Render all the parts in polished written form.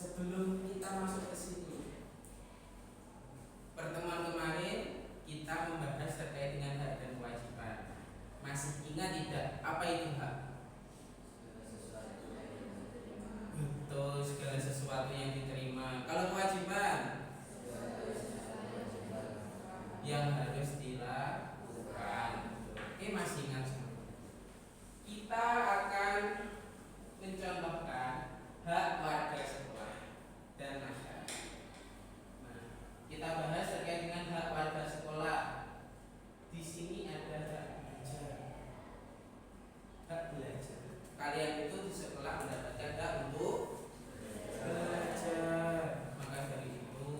Sebelum kita masuk ke sini, pertemuan kemarin kita membahas terkait dengan hak dan kewajiban. Masih ingat tidak apa itu hak? Betul, segala sesuatu yang diterima. Kalau kewajiban, yang harus dilakukan. Oke, masih ingat semua. Kita akan mencontohkan hak warga sekolah dan masyarakat. Nah, kita bahas terkait dengan hak warga sekolah. Di sini ada hak belajar. Hak belajar. Kalian itu di sekolah mendapatkan hak untuk belajar. Maka dari itu,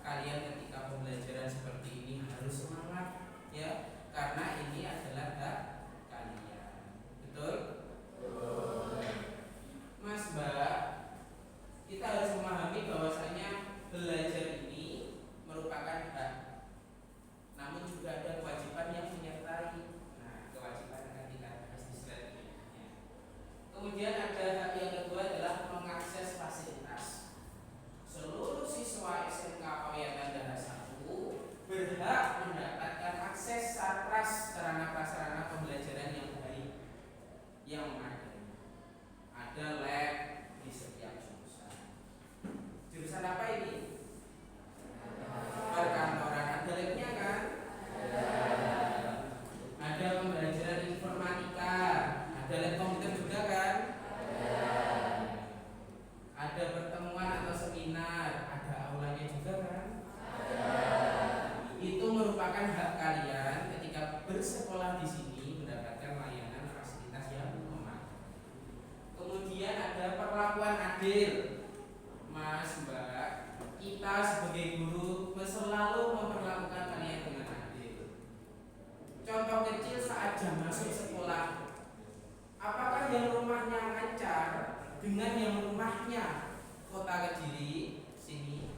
kalian ketika pembelajaran seperti ini harus semangat, ya, karena ini adalah hak kalian. Betul? Mas, Mbak, kita harus memahami bahwasanya belajar ini merupakan hak, namun juga ada kewajiban yang menyertai. Nah, kewajiban akan kita bahas di slide berikutnya. Kemudian ada hak yang kedua adalah mengakses fasilitas. Seluruh siswa SMK Pawiyatan Daha 1 berhak mendapatkan akses sarpras sarana prasarana pembelajaran yang baik, yang memadai. Ada lab di setiap jurusan. Jurusan apa ini? Perkantoran. Ada labnya kan? Ada pembelajaran informatika. Ada lab komputer juga kan? Ada pertemuan atau seminar. Ada aulanya juga kan? Itu merupakan hak kalian ketika bersekolah di sini mendapatkan layanan fasilitas yang memadai. Kemudian ada perlakuan adil. Mas, Mbak, kita sebagai guru selalu memperlakukan kalian dengan adil. Contoh kecil saat jam masuk sekolah, apakah yang rumahnya lancar dengan yang rumahnya kota Kediri sini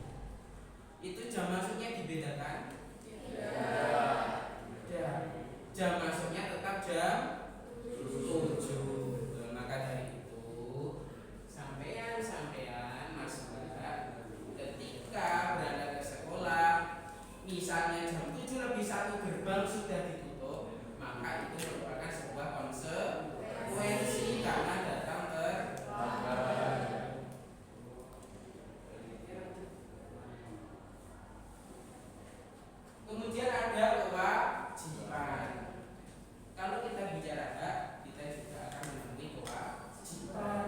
itu jam masuknya dibedakan? Tidak. Jam masuknya tetap jam 7. Maka dari itu sampean Mas, Mbak, ketika berada ke sekolah, misalnya jam 7:01 gerbang sudah ditutup, maka itu merupakan sebuah konsekuensi karena datang terlambat. Kemudian ada kewajiban. Kalau kita bicara hak, kita juga akan menemui kewajiban.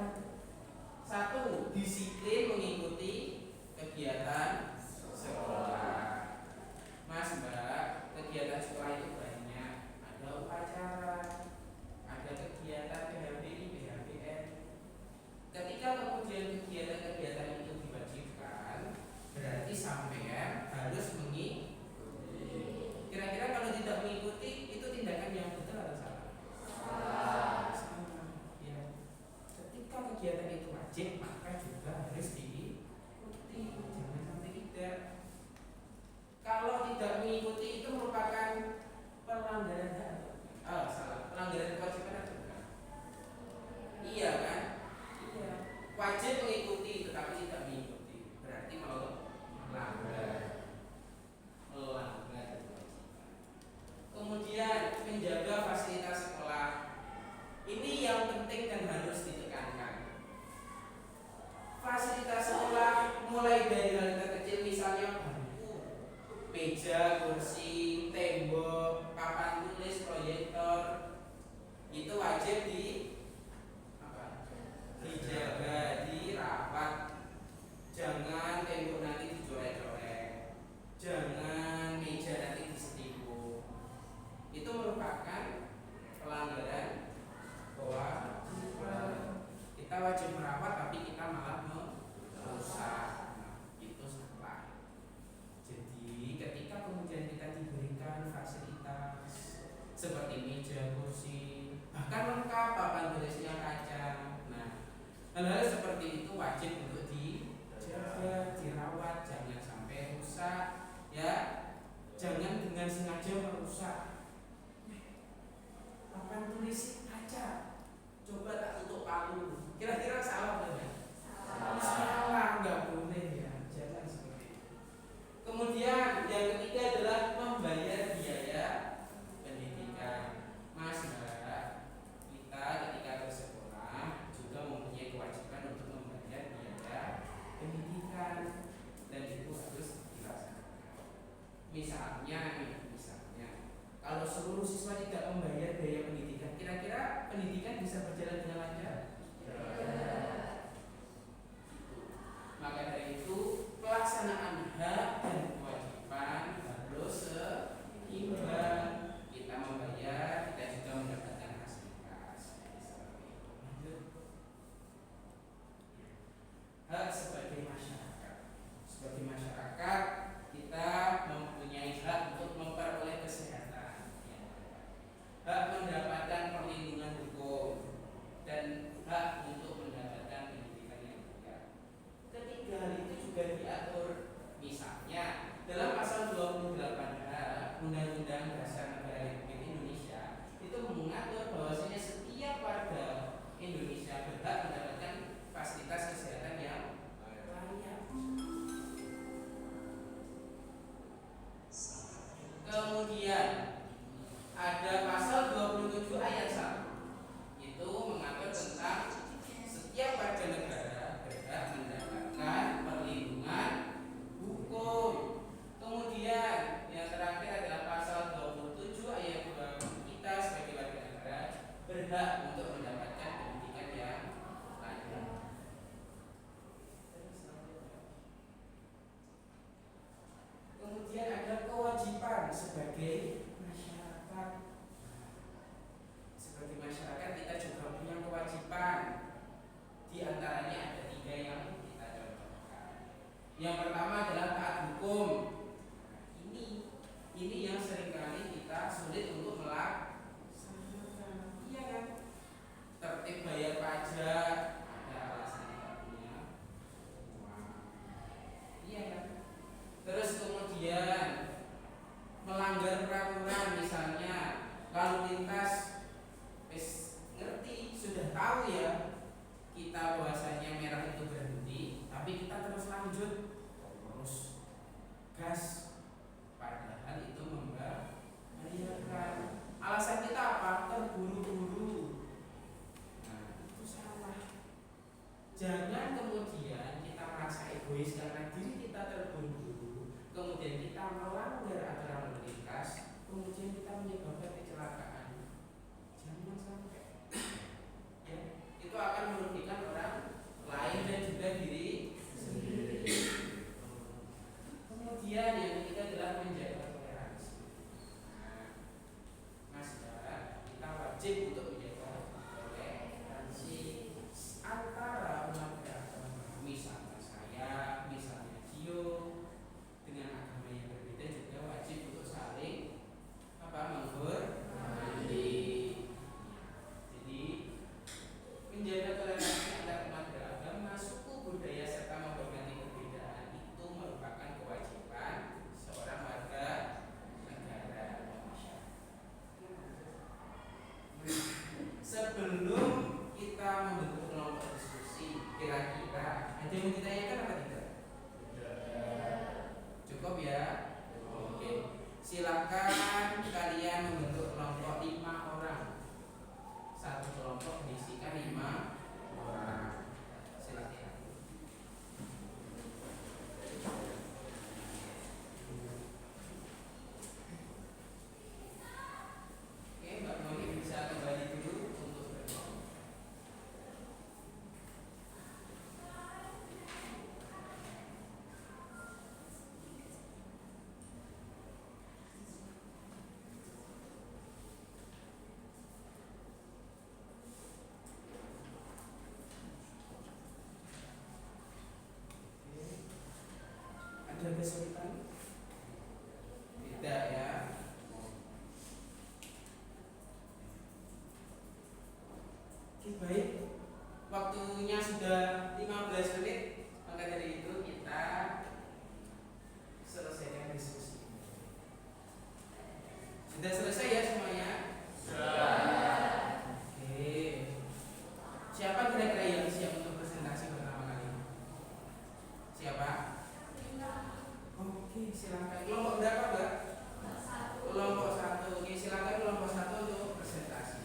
1. Disiplin mengikuti kegiatan sekolah. Mas, Mbak, kegiatan sekolah itu banyak. Ada upacara, ada kegiatan PHBI, PHBN. Ketika kemudian kegiatan-kegiatan itu diwajibkan, berarti sampean harus mengikuti. Kira-kira kalau tidak mengikuti, itu tindakan yang betul atau salah? Salah. Ya. Ketika kegiatan itu wajib, maka juga harus diikuti. Jangan sampai tidak. Kalau tidak mengikuti itu merupakan pelanggaran hak. Pelanggaran kewajiban atau bukan? Iya kan? Iya. Wajib mengikuti, tetapi tidak mengikuti, berarti melanggar. Kemudian menjaga fasilitas sekolah. Ini yang penting dan harus ditekankan. Fasilitas sekolah mulai dari hal kecil, misalnya bangku, meja, kursi, tembok, papan tulis, proyektor, itu wajib dijaga, dirawat. Jangan tembok nanti dicoret-coret, jangan meja nanti disetrika. Itu merupakan pelanggaran kewajiban. Kita wajib merawat tapi kita malah merusak. Itu salah. Jadi ketika kemudian kita diberikan fasilitas seperti meja, kursi, bahkan lengkap papan tulisnya kaca, nah, hal-hal seperti itu wajib untuk dijaga, dirawat, jangan sampai rusak, ya. Jangan dengan sengaja merusak. Papan tulis kaca, coba tak tutup palu. Kira-kira salah benar? Salah. berhak untuk mendapatkan pendidikan yang layak. Kemudian ada kewajiban sebagai masyarakat. Sebagai masyarakat kita juga punya kewajiban. Di antaranya ada 3 yang kita contohkan. Yang pertama adalah taat hukum. Ini yang seringkali kita sulit untuk melaksanakan. Iya kan? Tertib bayar pajak, ada alasan tidak punya uang. Iya kan? Terus kemudian melanggar peraturan, misalnya lalu lintas, ngerti, sudah tahu ya kita bahwasanya merah itu berhenti, tapi kita terus lanjut, terus gas, padahal itu membahayakan. Alasan kita apa? Terburu-buru. Nah, itu salah. Jangan kemudian kita merasa egois karena diri kita terburu-buru, kemudian kita melanggar aturan lalu lintas, kemudian kita menyebabkan kecelakaan. Jangan sampai. Ya, itu akan merugikan orang lain dan juga diri sendiri. Kemudian yang ketiga adalah menjaga toleransi. Nah, kita wajib untuk menjaga toleransi antara umat beragama. Misalnya saya, misalnya Dio, dengan agama yang berbeda juga wajib untuk saling menghormati. Jadi menjaga toleransi antar umat beragama, suku, budaya serta menghormati perbedaan itu merupakan kewajiban seorang warga negara. Sebelum kita membentuk kelompok diskusi, kira-kira ada yang ditanyakan apa tidak? Cukup ya? Oke. Silakan kalian membentuk kelompok 5 orang. Satu kelompok diisikan 5 orang. Silakan. Oke, Mbak Moni bisa kembali dulu untuk berkelompok. Ada kesulitan? Tidak ya. Oke, baik. Waktunya sudah 15 menit. Maka dari itu kita selesaikan diskusi. Sudah selesai ya semuanya? Sudah. Oke. Siapa kira-kira yang siap untuk presentasi pertama kali? Siapa? Oke, silakan. Kelompok berapa, Mbak? Kelompok 1. Oke, silakan kelompok 1 untuk presentasi.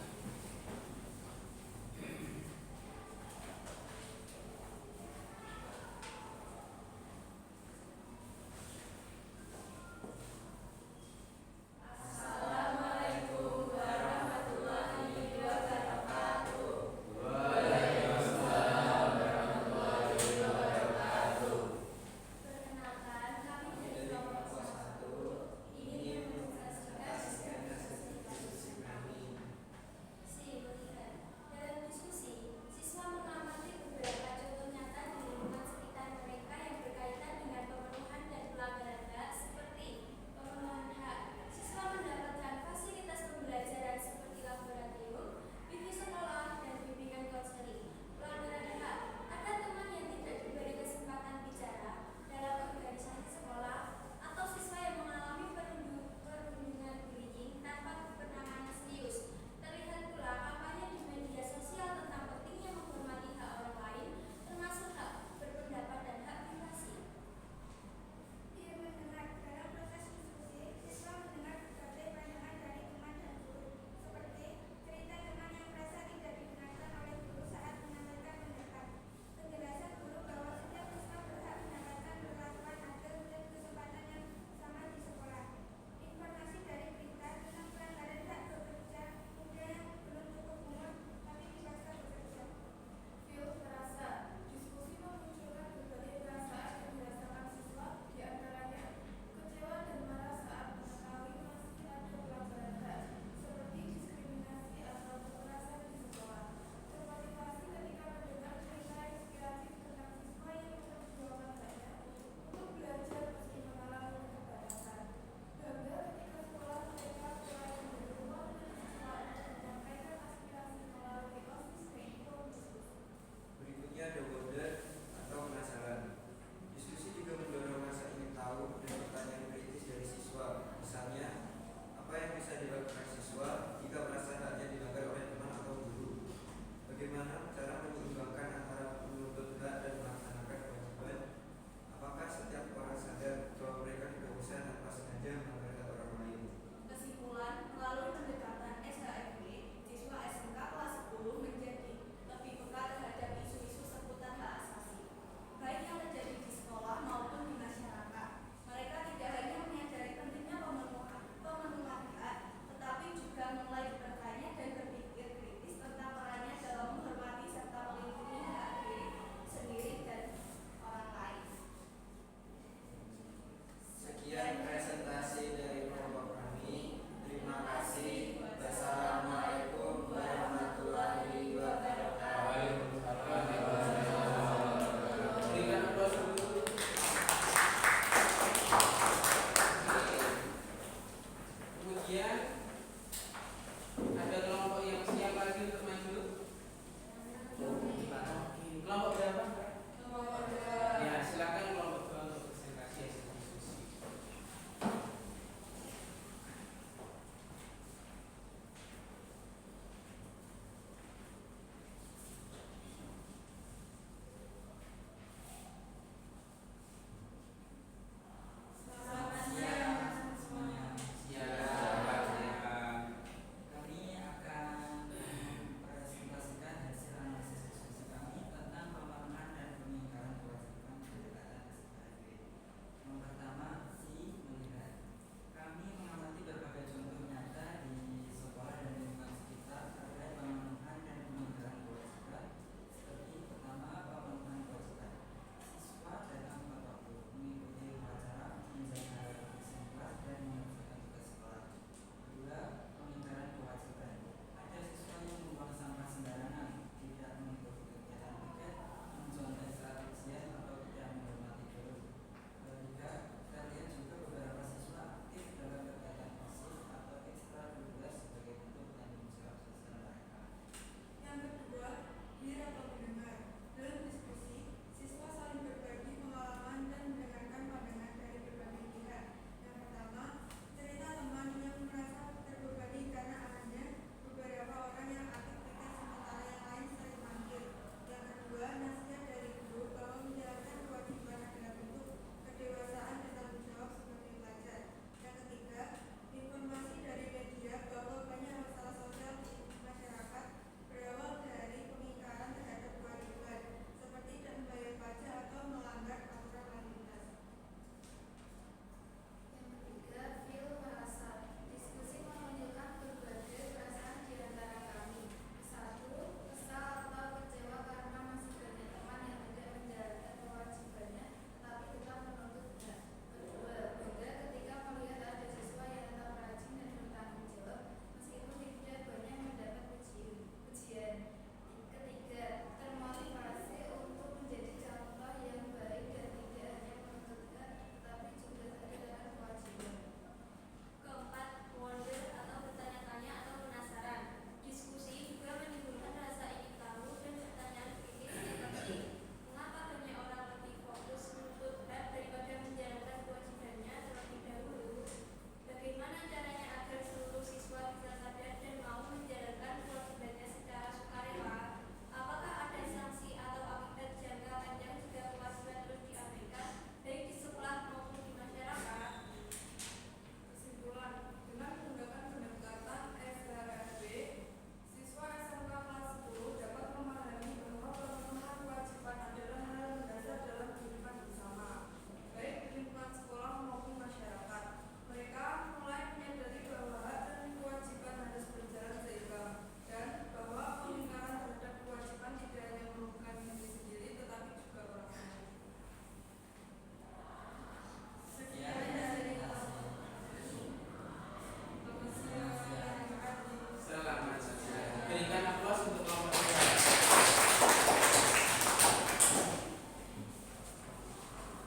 berikan aplaus untuk kelompok saya.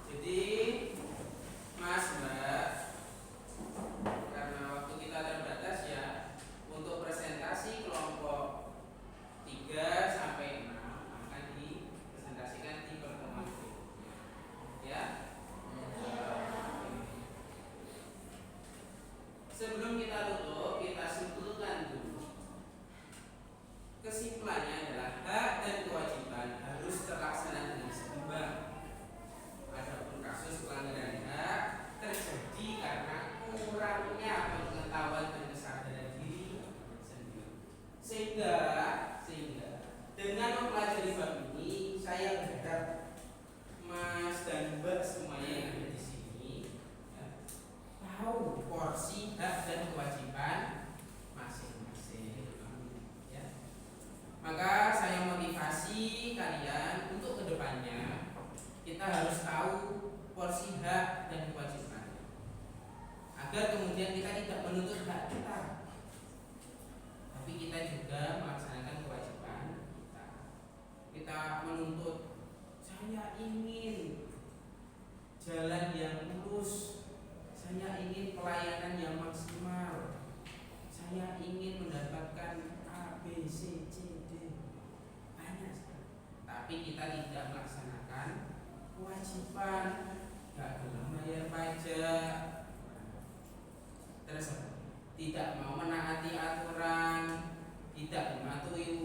Jadi Mas Mbak, karena waktu kita terbatas ya, untuk presentasi kelompok 3 sampai 6 akan dipresentasikan di pertemuan berikutnya. Ya. Sebelum kita tutup, kita simpulkan dulu. Kesimpulannya adalah hak dan kewajiban harus terlaksana dengan seimbang. Adapun kasus pelanggaran hak terjadi karena kurangnya pengetahuan dan kesadaran diri sendiri. Sehingga dengan mempelajari bab ini, saya berharap Mas dan Mbak semuanya yang ada di sini ya, tahu porsi hak dan kewajiban masing-masing. Ya. Maka saya motivasi kalian untuk kedepannya kita harus tahu porsi hak dan kewajiban, agar kemudian kita tidak menuntut hak kita, tapi kita juga melaksanakan kewajiban kita. Kita menuntut, saya ingin jalan yang lurus, saya ingin pelayanan yang maksimal, saya ingin mendapatkan A, B, C, C, D, banyak sekali. Tapi kita tidak melaksanakan kewajiban, nggak boleh bayar pajak, terus tidak mau menaati aturan, tidak mematuhi